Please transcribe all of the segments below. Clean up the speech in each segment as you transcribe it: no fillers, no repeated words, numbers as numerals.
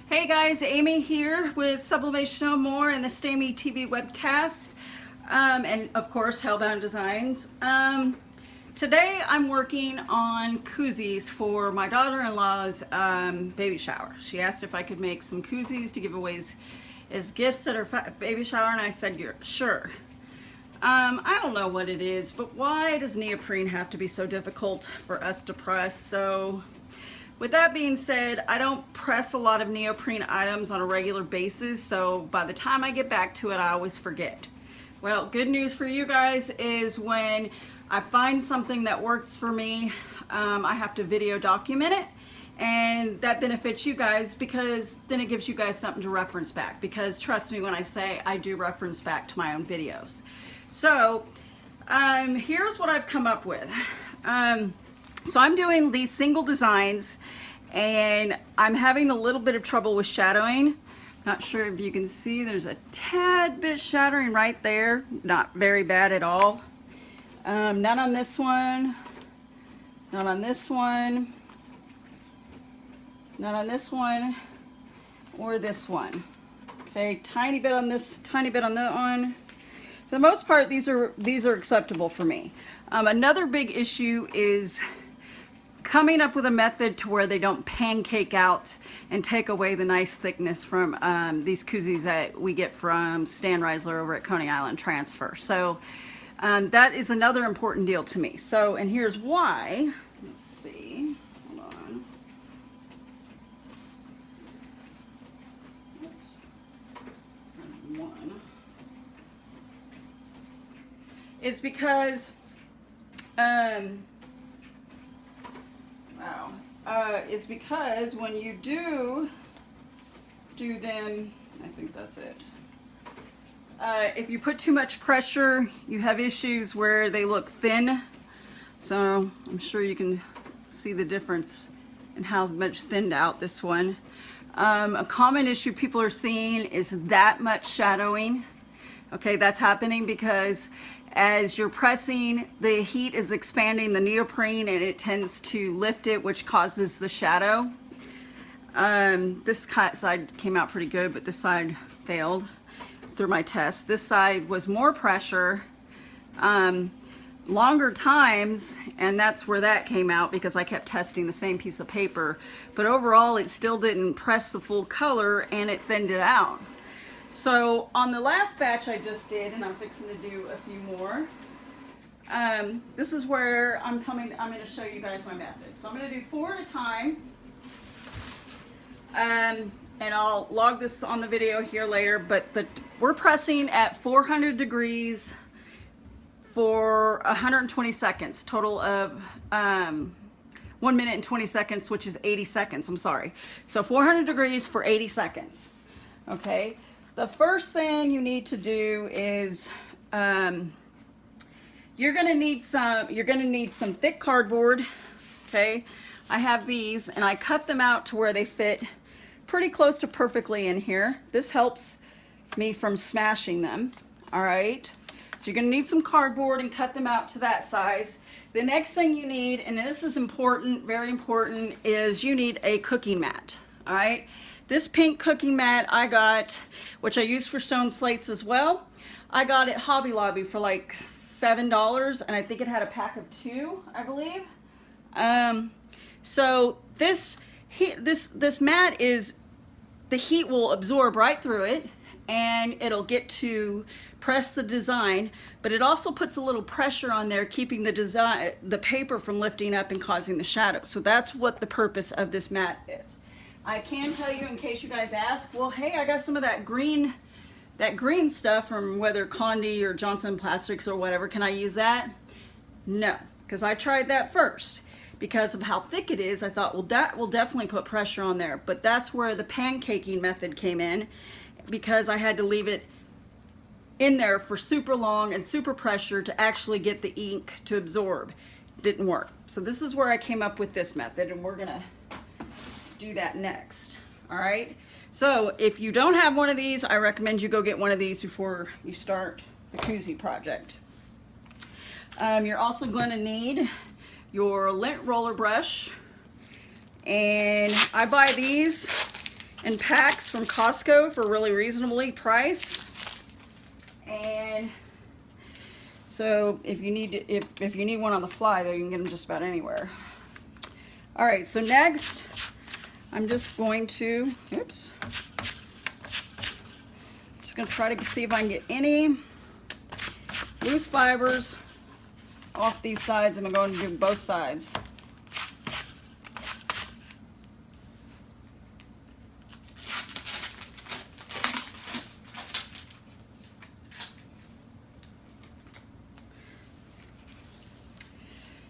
Hey guys, Amy here with Sublimation No More and the Stamy TV webcast, and of course Hellbound Designs. Today I'm working on koozies for my daughter-in-law's baby shower. She asked if I could make some koozies to give away as gifts at her baby shower, and I said, sure. I don't know what it is, but why does neoprene have to be so difficult for us to press? So with that being said, I don't press a lot of neoprene items on a regular basis, so by the time I get back to it, I always forget. Well, good news for you guys is when I find something that works for me, I have to video document it, and that benefits you guys because then it gives you guys something to reference back, because trust me when I say I do reference back to my own videos. So here's what I've come up with. So I'm doing these single designs and I'm having a little bit of trouble with shadowing. Not sure if you can see, there's a tad bit shadowing right there. Not very bad at all. None on this one. None on this one. None on this one. Or this one. Okay, tiny bit on this, tiny bit on that one. For the most part, these are acceptable for me. Another big issue is coming up with a method to where they don't pancake out and take away the nice thickness from these koozies that we get from Stan Reisler over at Coney Island Transfer. So that is another important deal to me. So, and here's why. Let's see. Hold on. One. It's because it's because when you do them, I think that's it. If you put too much pressure, you have issues where they look thin. So I'm sure you can see the difference in how much thinned out this one. A common issue people are seeing is that much shadowing. Okay, that's happening because as you're pressing, the heat is expanding the neoprene and it tends to lift it, which causes the shadow. This side came out pretty good, but this side failed through my test. This side was more pressure, longer times, and that's where that came out because I kept testing the same piece of paper. But overall, it still didn't press the full color and it thinned it out. So on the last batch I just did, and I'm fixing to do a few more, this is where I'm going to show you guys my method. So I'm going to do 4 at a time, and I'll log this on the video here later, but we're pressing at 400 degrees for 120 seconds, total of 1 minute and 20 seconds, which is 80 seconds, I'm sorry. So 400 degrees for 80 seconds, okay? The first thing you need to do is you're gonna need some thick cardboard. Okay, I have these and I cut them out to where they fit pretty close to perfectly in here. This helps me from smashing them. All right, so you're gonna need some cardboard and cut them out to that size. The next thing you need, and this is important, very important, is you need a cooking mat. All right. This pink cooking mat I got, which I use for stone slates as well. I got it Hobby Lobby for like $7, and I think it had a pack of 2, I believe. So this mat is, the heat will absorb right through it, and it'll get to press the design, but it also puts a little pressure on there, keeping the paper from lifting up and causing the shadow. So that's what the purpose of this mat is. I can tell you, in case you guys ask, well, hey, I got some of that green stuff from whether Condi or Johnson Plastics or whatever. Can I use that? No, because I tried that first. Because of how thick it is, I thought, well, that will definitely put pressure on there. But that's where the pancaking method came in, because I had to leave it in there for super long and super pressure to actually get the ink to absorb. Didn't work. So this is where I came up with this method, and we're gonna do that next. All right, so if you don't have one of these, I recommend you go get one of these before you start the koozie project. You're also going to need your lint roller brush, and I buy these in packs from Costco for really reasonably priced. And so if you need to, if you need one on the fly, though, you can get them just about anywhere. All right, so next I'm just going to, oops, just going to try to see if I can get any loose fibers off these sides. I'm going to do both sides.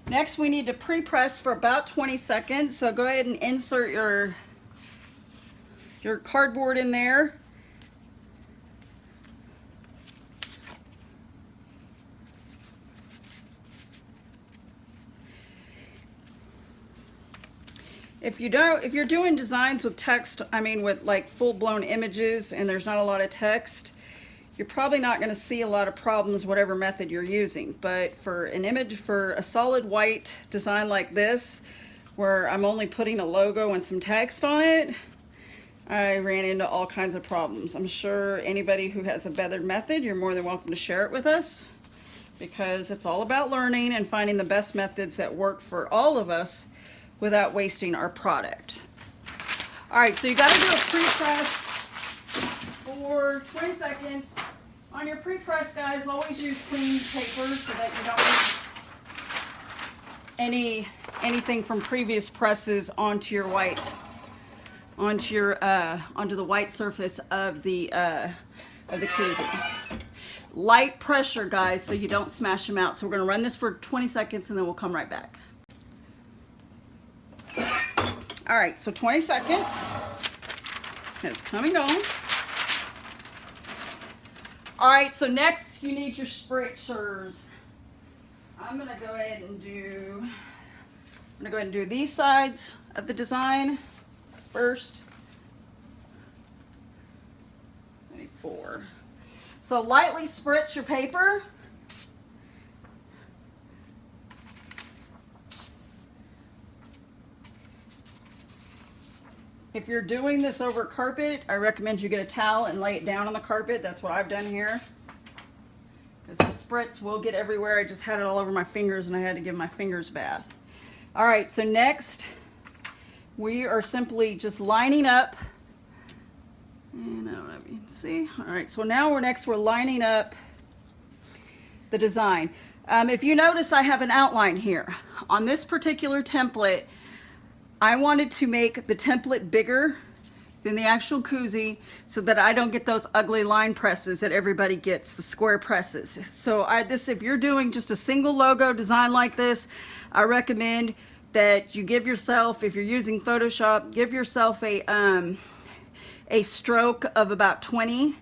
Next, we need to pre-press for about 20 seconds. So go ahead and insert your cardboard in there. If you're doing designs with text, I mean with like full-blown images and there's not a lot of text, you're probably not going to see a lot of problems whatever method you're using. But for an image, for a solid white design like this, where I'm only putting a logo and some text on it, I ran into all kinds of problems. I'm sure anybody who has a better method, you're more than welcome to share it with us, because it's all about learning and finding the best methods that work for all of us without wasting our product. All right, so you got to do a pre-press for 20 seconds. On your pre-press, guys, always use clean paper so that you don't leave anything from previous presses onto your white, onto the white surface of the koozie. Light pressure, guys, so you don't smash them out. So we're going to run this for 20 seconds and then we'll come right back. All right, so 20 seconds has come and gone. All right, so next you need your spritzers. I'm gonna go ahead and do these sides of the design first. I need 4. So lightly spritz your paper. If you're doing this over carpet, I recommend you get a towel and lay it down on the carpet. That's what I've done here, because the spritz will get everywhere. I just had it all over my fingers and I had to give my fingers a bath. All right, so next we are simply just lining up, and I don't know if you can see. All right, so now we're lining up the design. If you notice, I have an outline here. On this particular template, I wanted to make the template bigger than the actual koozie so that I don't get those ugly line presses that everybody gets, the square presses. So if you're doing just a single logo design like this, I recommend that you give yourself, if you're using Photoshop, give yourself a stroke of about 20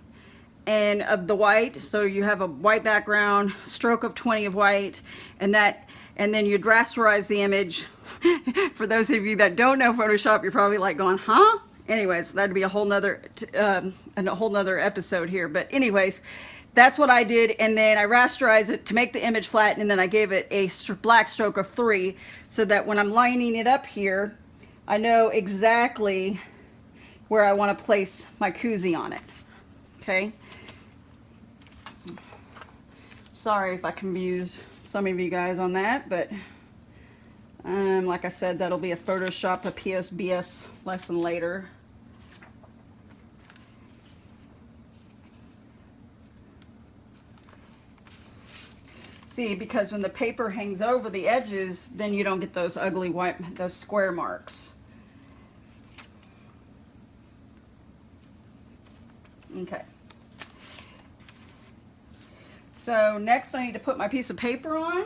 and of the white. So you have a white background, stroke of 20 of white, and then you rasterize the image. For those of you that don't know Photoshop, you're probably like going, huh? Anyways, that'd be a whole nother episode here. But anyways, that's what I did. And then I rasterized it to make the image flat. And then I gave it a black stroke of 3 so that when I'm lining it up here, I know exactly where I want to place my koozie on it. Okay. Sorry if I confused some of you guys on that, but like I said, that'll be a Photoshop, a PSBS lesson later. See, because when the paper hangs over the edges, then you don't get those ugly those square marks. Okay. So next I need to put my piece of paper on.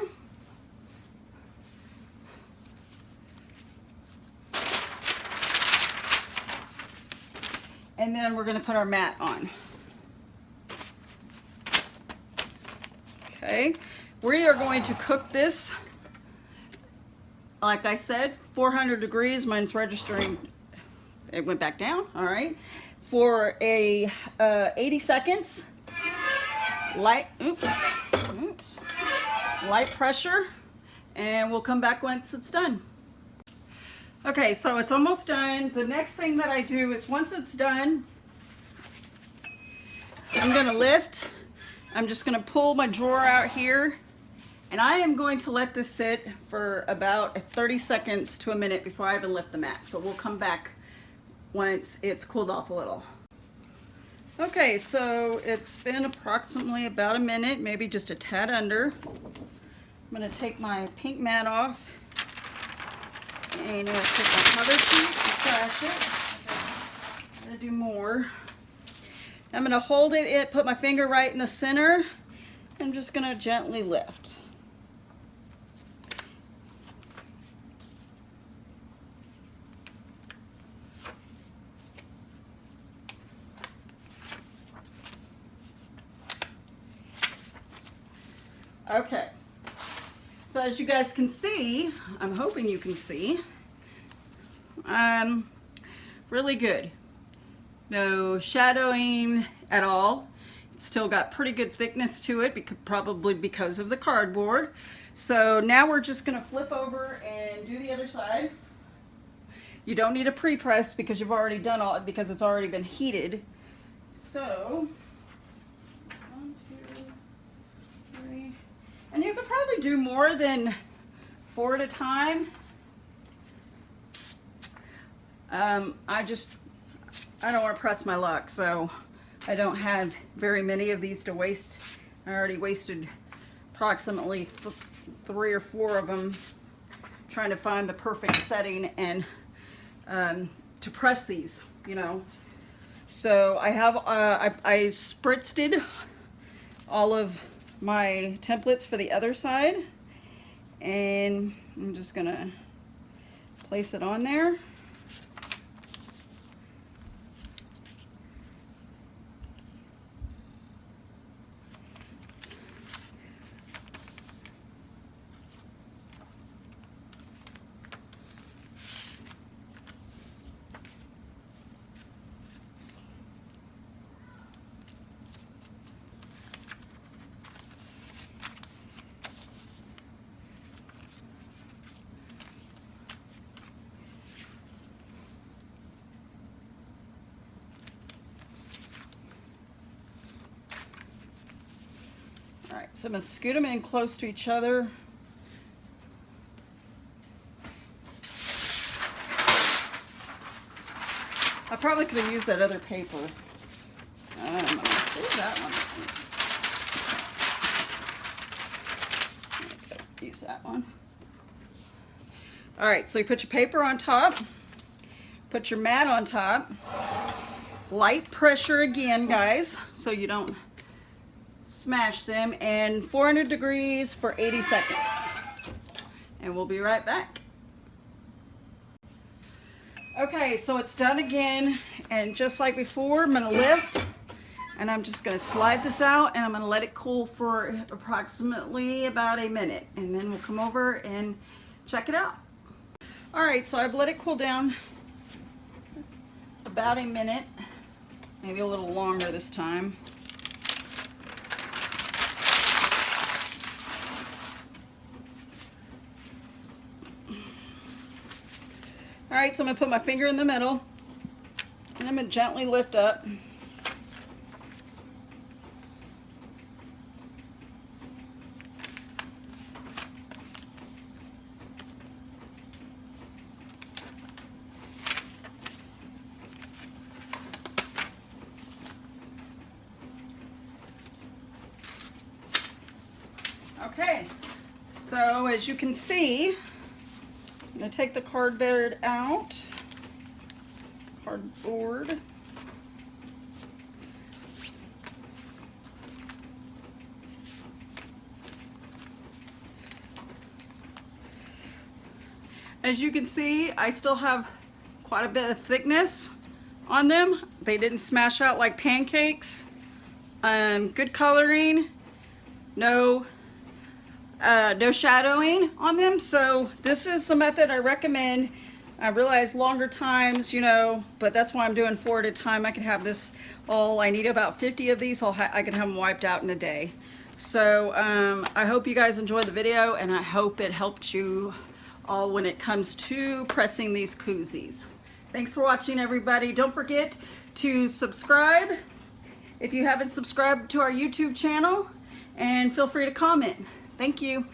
And then we're going to put our mat on. Okay, we are going to cook this, like I said, 400 degrees. Mine's registering, it went back down, all right, for 80 seconds. Light pressure, and we'll come back once it's done. Okay, so it's almost done. The next thing that I do is once it's done, I'm gonna lift. I'm just gonna pull my drawer out here, and I am going to let this sit for about 30 seconds to a minute before I even lift the mat. So we'll come back once it's cooled off a little. Okay, so it's been approximately about a minute, maybe just a tad under. I'm gonna take my pink mat off, and I'm gonna take my cover sheet and crash it. I'm gonna do more. I'm gonna hold it, put my finger right in the center. I'm just gonna gently lift. Okay, so as you guys can see, I'm hoping you can see, really good. No shadowing at all. It's still got pretty good thickness to it, probably because of the cardboard. So now we're just gonna flip over and do the other side. You don't need a pre-press because you've already done all it, because it's already been heated. So, 1, 2, 3. And you could probably do more than 4 at a time. I don't want to press my luck, so I don't have very many of these to waste. I already wasted approximately 3 or 4 of them trying to find the perfect setting and to press these, you know. So I have I spritzed all of my templates for the other side, and I'm just gonna place it on there. All right, so I'm gonna scoot them in close to each other. I probably could have used that other paper. I'm gonna save that one. Use that one. All right, so you put your paper on top, put your mat on top. Light pressure again, guys, so you don't smash them, and 400 degrees for 80 seconds. And we'll be right back. Okay, so it's done again, and just like before, I'm gonna lift, and I'm just gonna slide this out, and I'm gonna let it cool for approximately about a minute, and then we'll come over and check it out. All right, so I've let it cool down about a minute, maybe a little longer this time. All right, so I'm gonna put my finger in the middle, and I'm gonna gently lift up. Okay, so as you can see, I'm going to take the cardboard out. Cardboard. As you can see, I still have quite a bit of thickness on them. They didn't smash out like pancakes. Good coloring. No shadowing on them, so this is the method I recommend. I realize longer times, you know, but that's why I'm doing 4 at a time. I can have this all, I need about 50 of these. I can have them wiped out in a day. So I hope you guys enjoyed the video, and I hope it helped you all when it comes to pressing these koozies. Thanks for watching, everybody. Don't forget to subscribe if you haven't subscribed to our YouTube channel, and feel free to comment. Thank you.